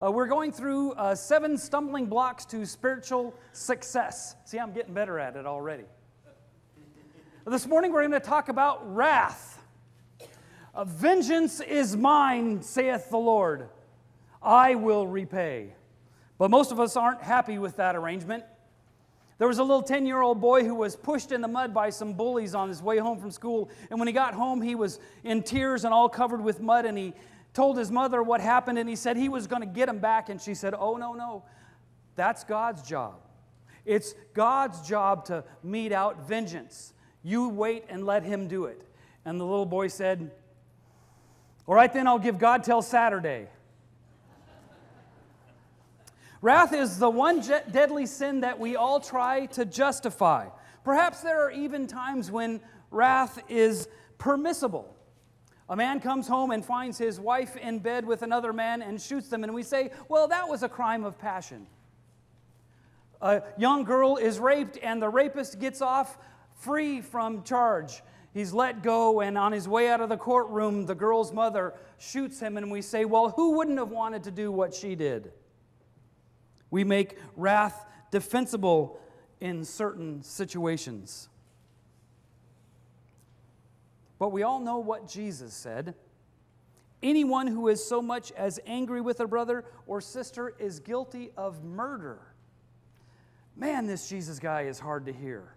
We're going through 7 stumbling blocks to spiritual success. See, I'm getting better at it already. This morning we're going to talk about wrath. Vengeance is mine, saith the Lord. I will repay. But most of us aren't happy with that arrangement. There was a little 10-year-old boy who was pushed in the mud by some bullies on his way home from school. And when he got home, he was in tears and all covered with mud, and he told his mother what happened, and he said he was going to get him back, and she said, "Oh, no, that's God's job. It's God's job to mete out vengeance. You wait and let him do it." And the little boy said, "All right, then I'll give God till Saturday." Wrath is the one deadly sin that we all try to justify. Perhaps there are even times when wrath is permissible. A man comes home and finds his wife in bed with another man and shoots them, and we say, well, that was a crime of passion. A young girl is raped, and the rapist gets off free from charge. He's let go, and on his way out of the courtroom, the girl's mother shoots him, and we say, well, who wouldn't have wanted to do what she did? We make wrath defensible in certain situations. But we all know what Jesus said. Anyone who is so much as angry with a brother or sister is guilty of murder. Man, this Jesus guy is hard to hear.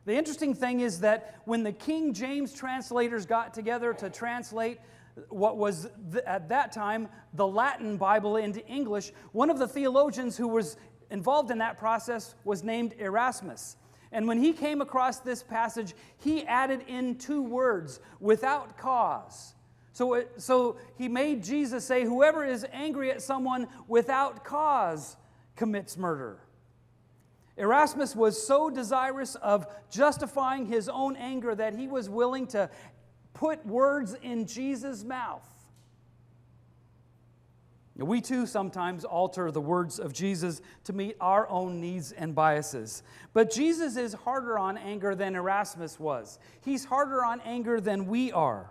The interesting thing is that when the King James translators got together to translate what was at that time the Latin Bible into English, one of the theologians who was involved in that process was named Erasmus. And when he came across this passage, he added in 2 words, without cause. So he made Jesus say, whoever is angry at someone without cause commits murder. Erasmus was so desirous of justifying his own anger that he was willing to put words in Jesus' mouth. We too sometimes alter the words of Jesus to meet our own needs and biases. But Jesus is harder on anger than Erasmus was. He's harder on anger than we are.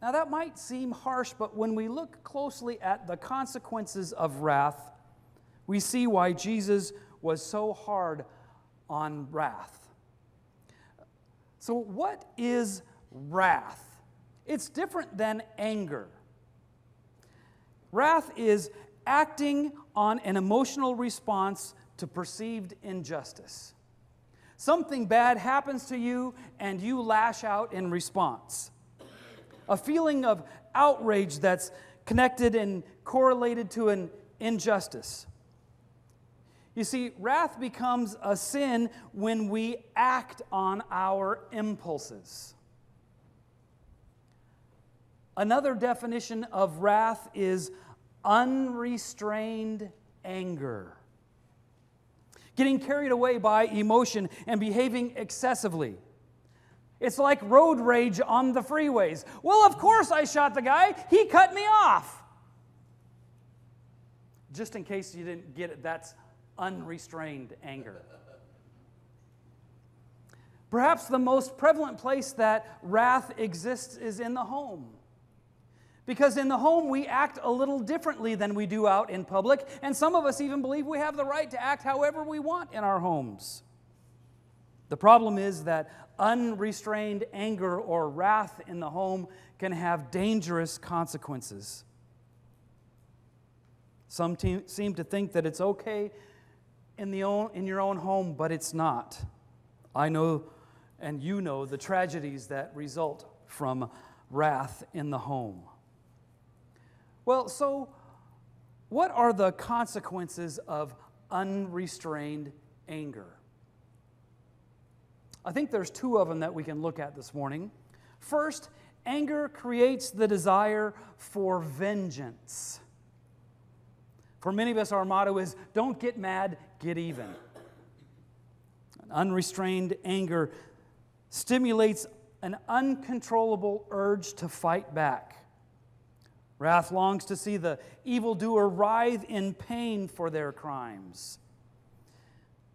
Now that might seem harsh, but when we look closely at the consequences of wrath, we see why Jesus was so hard on wrath. So what is wrath? It's different than anger. Wrath is acting on an emotional response to perceived injustice. Something bad happens to you and you lash out in response. A feeling of outrage that's connected and correlated to an injustice. You see, wrath becomes a sin when we act on our impulses. Another definition of wrath is unrestrained anger. Getting carried away by emotion and behaving excessively. It's like road rage on the freeways. Well, of course I shot the guy. He cut me off. Just in case you didn't get it, that's unrestrained anger. Perhaps the most prevalent place that wrath exists is in the home. Because in the home, we act a little differently than we do out in public, and some of us even believe we have the right to act however we want in our homes. The problem is that unrestrained anger or wrath in the home can have dangerous consequences. Some seem to think that it's okay in your own home, but it's not. I know, and you know, the tragedies that result from wrath in the home. Well, so what are the consequences of unrestrained anger? I think there's 2 of them that we can look at this morning. First, anger creates the desire for vengeance. For many of us, our motto is, don't get mad, get even. Unrestrained anger stimulates an uncontrollable urge to fight back. Wrath longs to see the evildoer writhe in pain for their crimes.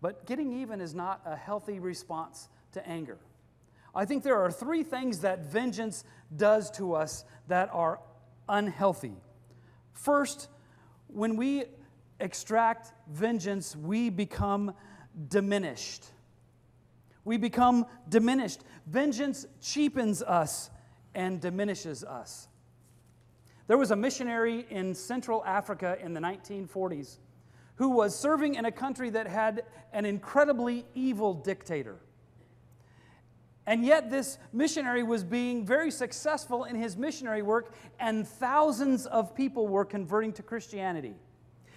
But getting even is not a healthy response to anger. I think there are 3 things that vengeance does to us that are unhealthy. First, when we extract vengeance, we become diminished. We become diminished. Vengeance cheapens us and diminishes us. There was a missionary in Central Africa in the 1940s who was serving in a country that had an incredibly evil dictator. And yet this missionary was being very successful in his missionary work, and thousands of people were converting to Christianity.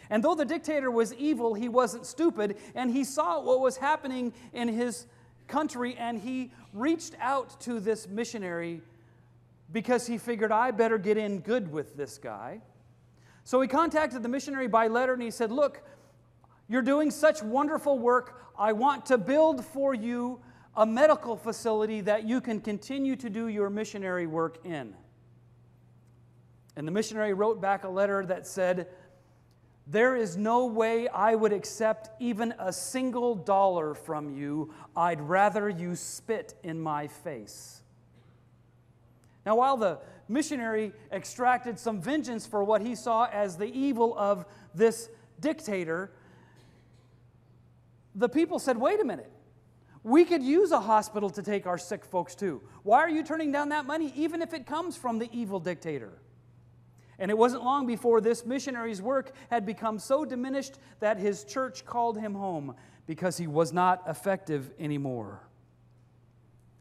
And though the dictator was evil, he wasn't stupid, and he saw what was happening in his country, and he reached out to this missionary because he figured, I better get in good with this guy. So he contacted the missionary by letter, and he said, look, you're doing such wonderful work. I want to build for you a medical facility that you can continue to do your missionary work in. And the missionary wrote back a letter that said, there is no way I would accept even a single dollar from you. I'd rather you spit in my face. Now, while the missionary extracted some vengeance for what he saw as the evil of this dictator, the people said, wait a minute. We could use a hospital to take our sick folks to. Why are you turning down that money, even if it comes from the evil dictator? And it wasn't long before this missionary's work had become so diminished that his church called him home because he was not effective anymore.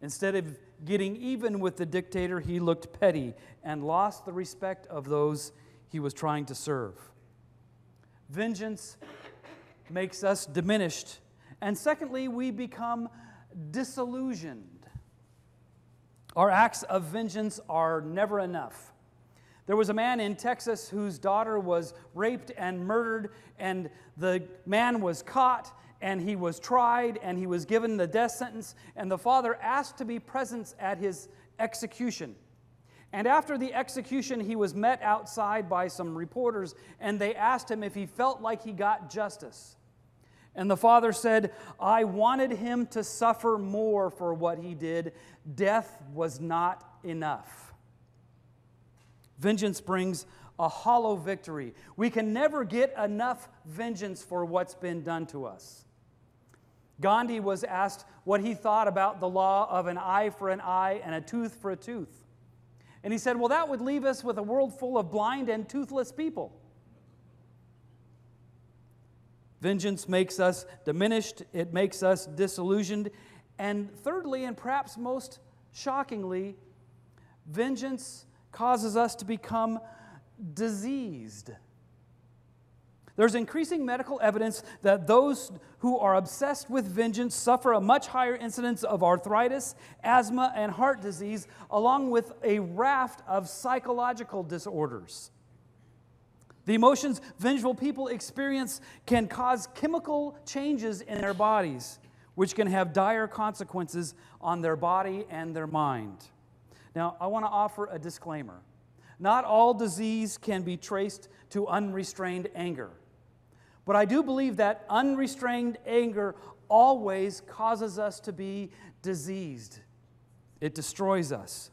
Instead of getting even with the dictator, he looked petty and lost the respect of those he was trying to serve. Vengeance makes us diminished. And secondly, we become disillusioned. Our acts of vengeance are never enough. There was a man in Texas whose daughter was raped and murdered, and the man was caught, and he was tried, and he was given the death sentence, and the father asked to be present at his execution. And after the execution, he was met outside by some reporters, and they asked him if he felt like he got justice. And the father said, I wanted him to suffer more for what he did. Death was not enough. Vengeance brings a hollow victory. We can never get enough vengeance for what's been done to us. Gandhi was asked what he thought about the law of an eye for an eye and a tooth for a tooth. And he said, well, that would leave us with a world full of blind and toothless people. Vengeance makes us diminished. It makes us disillusioned. And thirdly, and perhaps most shockingly, vengeance causes us to become diseased. There's increasing medical evidence that those who are obsessed with vengeance suffer a much higher incidence of arthritis, asthma, and heart disease, along with a raft of psychological disorders. The emotions vengeful people experience can cause chemical changes in their bodies, which can have dire consequences on their body and their mind. Now, I want to offer a disclaimer. Not all disease can be traced to unrestrained anger. But I do believe that unrestrained anger always causes us to be diseased. It destroys us.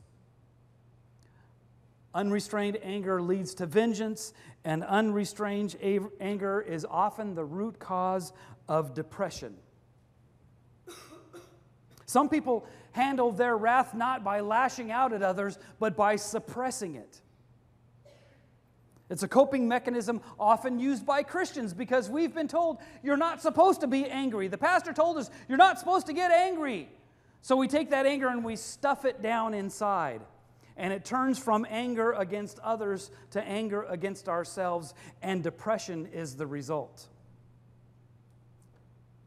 Unrestrained anger leads to vengeance, and unrestrained anger is often the root cause of depression. Some people handle their wrath not by lashing out at others, but by suppressing it. It's a coping mechanism often used by Christians because we've been told you're not supposed to be angry. The pastor told us you're not supposed to get angry. So we take that anger and we stuff it down inside. And it turns from anger against others to anger against ourselves, and depression is the result.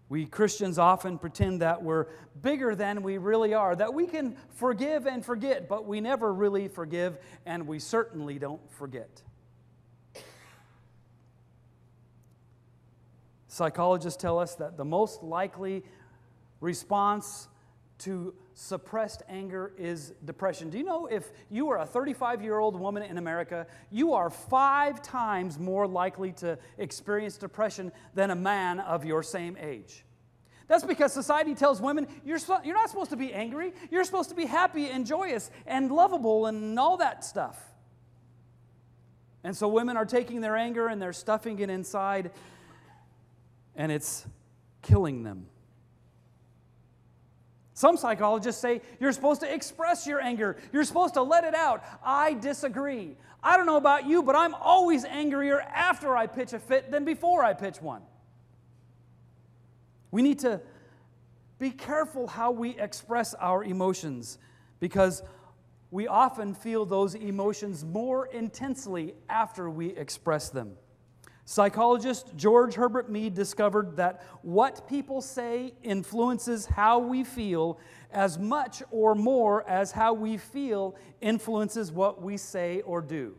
We Christians often pretend that we're bigger than we really are, that we can forgive and forget, but we never really forgive, and we certainly don't forget. Psychologists tell us that the most likely response to suppressed anger is depression. Do you know if you are a 35-year-old woman in America, you are 5 times more likely to experience depression than a man of your same age? That's because society tells women, you're not supposed to be angry. You're supposed to be happy and joyous and lovable and all that stuff. And so women are taking their anger and they're stuffing it inside, and it's killing them. Some psychologists say you're supposed to express your anger. You're supposed to let it out. I disagree. I don't know about you, but I'm always angrier after I pitch a fit than before I pitch one. We need to be careful how we express our emotions, because we often feel those emotions more intensely after we express them. Psychologist George Herbert Mead discovered that what people say influences how we feel as much or more as how we feel influences what we say or do.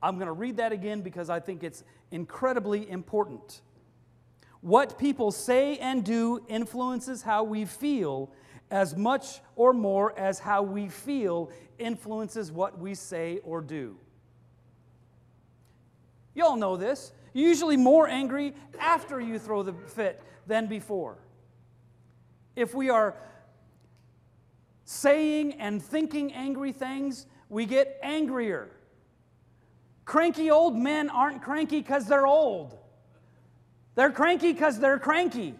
I'm going to read that again because I think it's incredibly important. What people say and do influences how we feel as much or more as how we feel influences what we say or do. You all know this. You're usually more angry after you throw the fit than before. If we are saying and thinking angry things, we get angrier. Cranky old men aren't cranky because they're old. They're cranky because they're cranky.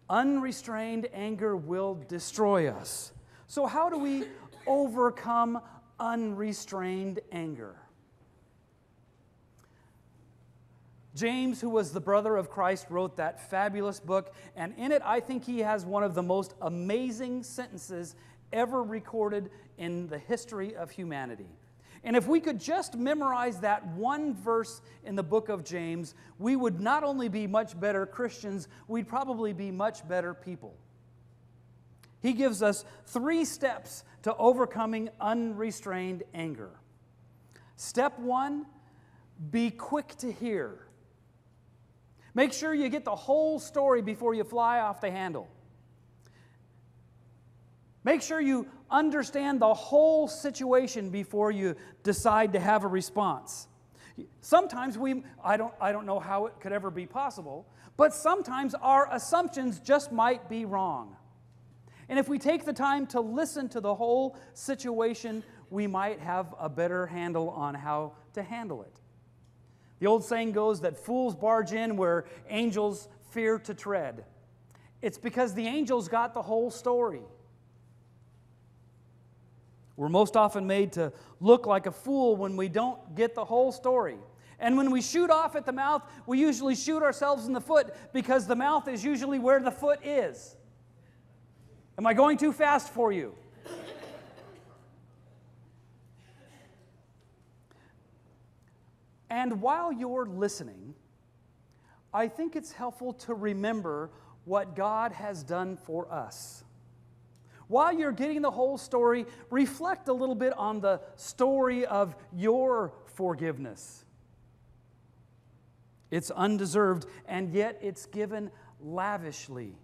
Unrestrained anger will destroy us. So how do we overcome unrestrained anger? James, who was the brother of Christ, wrote that fabulous book, and in it I think he has one of the most amazing sentences ever recorded in the history of humanity. And if we could just memorize that one verse in the book of James, we would not only be much better Christians, we'd probably be much better people. He gives us 3 steps to overcoming unrestrained anger. Step 1, be quick to hear. Make sure you get the whole story before you fly off the handle. Make sure you understand the whole situation before you decide to have a response. Sometimes I don't know how it could ever be possible, but sometimes our assumptions just might be wrong. And if we take the time to listen to the whole situation, we might have a better handle on how to handle it. The old saying goes that fools barge in where angels fear to tread. It's because the angels got the whole story. We're most often made to look like a fool when we don't get the whole story. And when we shoot off at the mouth, we usually shoot ourselves in the foot because the mouth is usually where the foot is. Am I going too fast for you? And while you're listening, I think it's helpful to remember what God has done for us. While you're getting the whole story, reflect a little bit on the story of your forgiveness. It's undeserved, and yet it's given lavishly.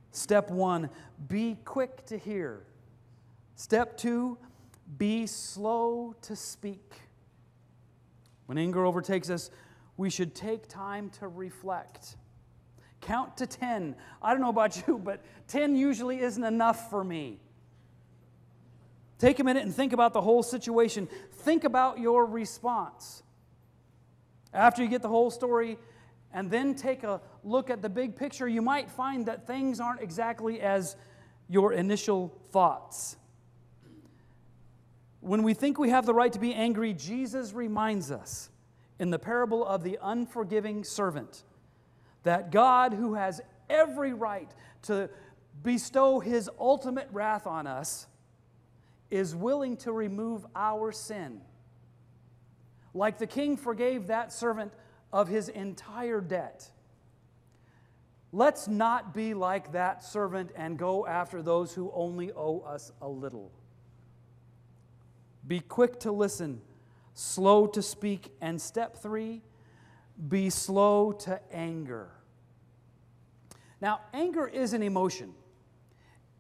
Step 1, be quick to hear. Step 2, be slow to speak. When anger overtakes us, we should take time to reflect. Count to 10. I don't know about you, but 10 usually isn't enough for me. Take a minute and think about the whole situation. Think about your response. After you get the whole story, and then take a look at the big picture, you might find that things aren't exactly as your initial thoughts. When we think we have the right to be angry, Jesus reminds us in the parable of the unforgiving servant that God, who has every right to bestow His ultimate wrath on us, is willing to remove our sin. Like the king forgave that servant of his entire debt. Let's not be like that servant and go after those who only owe us a little. Be quick to listen, slow to speak, and step 3, be slow to anger. Now, anger is an emotion,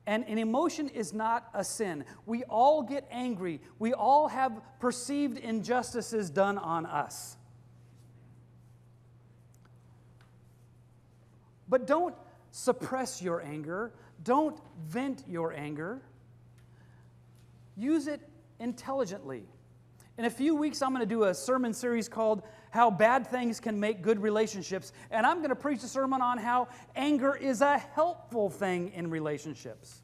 and an emotion is not a sin. We all get angry. We all have perceived injustices done on us. But don't suppress your anger. don't vent your anger. Use it intelligently. In a few weeks, I'm going to do a sermon series called How Bad Things Can Make Good Relationships. And I'm going to preach a sermon on how anger is a helpful thing in relationships.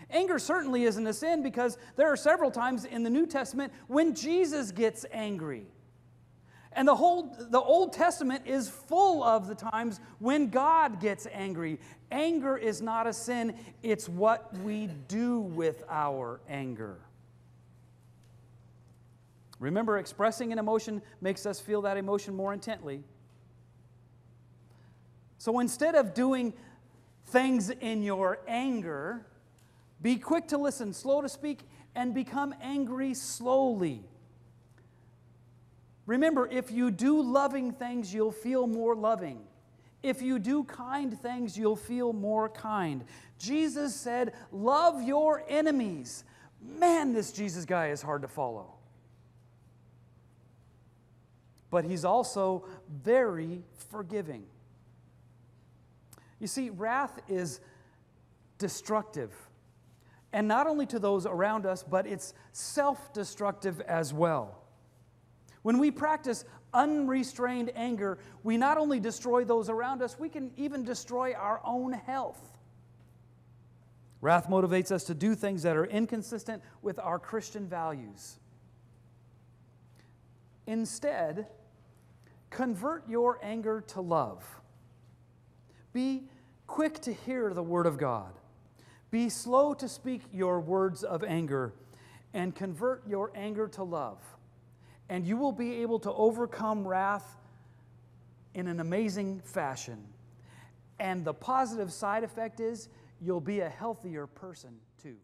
Anger certainly isn't a sin because there are several times in the New Testament when Jesus gets angry. And the Old Testament is full of the times when God gets angry. Anger is not a sin, it's what we do with our anger. Remember, expressing an emotion makes us feel that emotion more intently. So instead of doing things in your anger, be quick to listen, slow to speak, and become angry slowly. Remember, if you do loving things, you'll feel more loving. If you do kind things, you'll feel more kind. Jesus said, love your enemies. Man, this Jesus guy is hard to follow. But he's also very forgiving. You see, wrath is destructive. And not only to those around us, but it's self-destructive as well. When we practice unrestrained anger, we not only destroy those around us, we can even destroy our own health. Wrath motivates us to do things that are inconsistent with our Christian values. Instead, convert your anger to love. Be quick to hear the word of God. Be slow to speak your words of anger, and convert your anger to love. And you will be able to overcome wrath in an amazing fashion. And the positive side effect is you'll be a healthier person too.